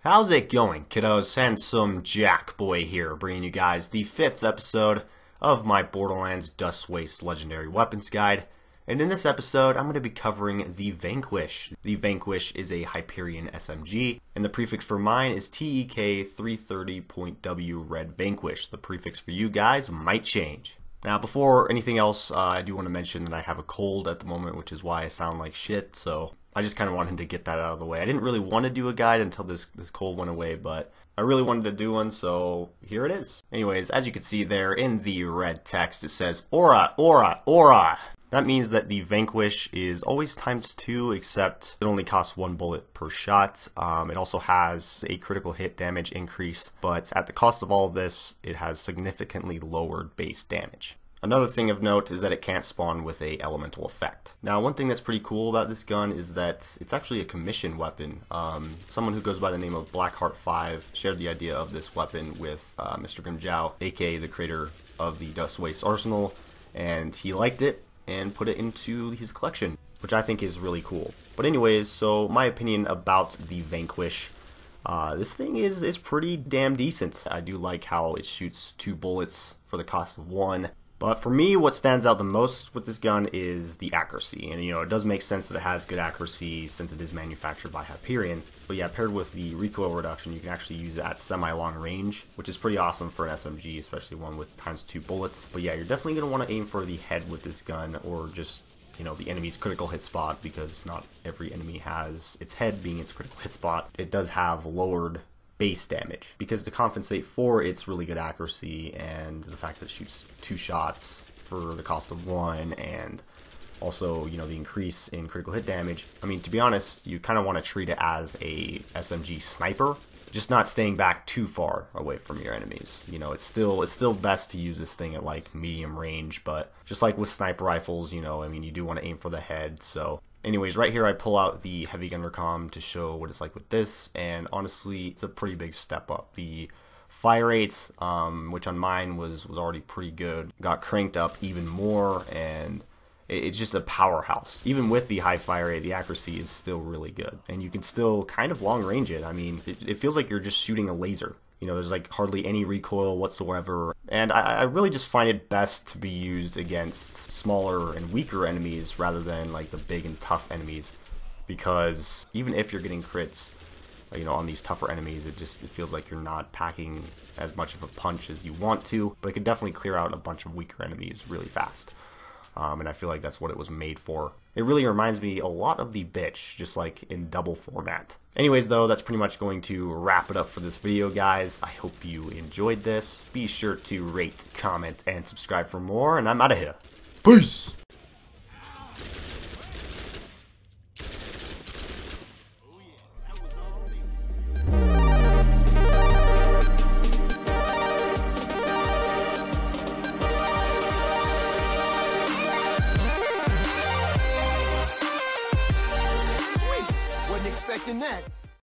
How's it going, kiddos? Handsome Jack Boy here, bringing you guys the 5th episode of my Borderlands Dust Waste Legendary Weapons Guide. And in this episode, I'm going to be covering the Vanquish. The Vanquish is a Hyperion SMG, and the prefix for mine is TEK330.W Red Vanquish. The prefix for you guys might change. Now, before anything else, I do want to mention that I have a cold at the moment, which is why I sound like shit, so I just kind of wanted to get that out of the way. I didn't really want to do a guide until this cold went away, but I really wanted to do one, so here it is. Anyways, as you can see there in the red text, it says, Aura, Aura, Aura. That means that the Vanquish is always ×2, except it only costs 1 bullet per shot. It also has a critical hit damage increase, but at the cost of all of this, it has significantly lowered base damage. Another thing of note is that it can't spawn with a elemental effect. Now, one thing that's pretty cool about this gun is that it's actually a commission weapon. Someone who goes by the name of Blackheart5 shared the idea of this weapon with Mr. Grimjow, aka the creator of the Dust Waste Arsenal, and he liked it and put it into his collection, which I think is really cool. But anyways, so my opinion about the Vanquish, this thing is pretty damn decent. I do like how it shoots 2 bullets for the cost of 1. But for me, what stands out the most with this gun is the accuracy. And, it does make sense that it has good accuracy since it is manufactured by Hyperion. But yeah, paired with the recoil reduction, you can actually use it at semi-long range, which is pretty awesome for an SMG, especially one with ×2 bullets. But yeah, you're definitely going to want to aim for the head with this gun, or just, the enemy's critical hit spot, because not every enemy has its head being its critical hit spot. It does have lowered base damage, because to compensate for its really good accuracy and the fact that it shoots 2 shots for the cost of 1, and also the increase in critical hit damage, I mean, to be honest, you kind of want to treat it as a SMG sniper, just not staying back too far away from your enemies. It's still best to use this thing at like medium range, but just like with sniper rifles, I mean, you do want to aim for the head. So anyways, right here I pull out the heavy gun recom to show what it's like with this, and honestly, it's a pretty big step up. The fire rate, which on mine was already pretty good, got cranked up even more, and it's just a powerhouse. Even with the high fire rate, the accuracy is still really good, and you can still kind of long range it. I mean, it feels like you're just shooting a laser. There's like hardly any recoil whatsoever, and I really just find it best to be used against smaller and weaker enemies rather than like the big and tough enemies, because even if you're getting crits, on these tougher enemies, it feels like you're not packing as much of a punch as you want to, but it can definitely clear out a bunch of weaker enemies really fast. And I feel like that's what it was made for. It really reminds me a lot of the bitch, just like in double format. Anyways though, that's pretty much going to wrap it up for this video, guys. I hope you enjoyed this. Be sure to rate, comment, and subscribe for more, and I'm out of here. Peace!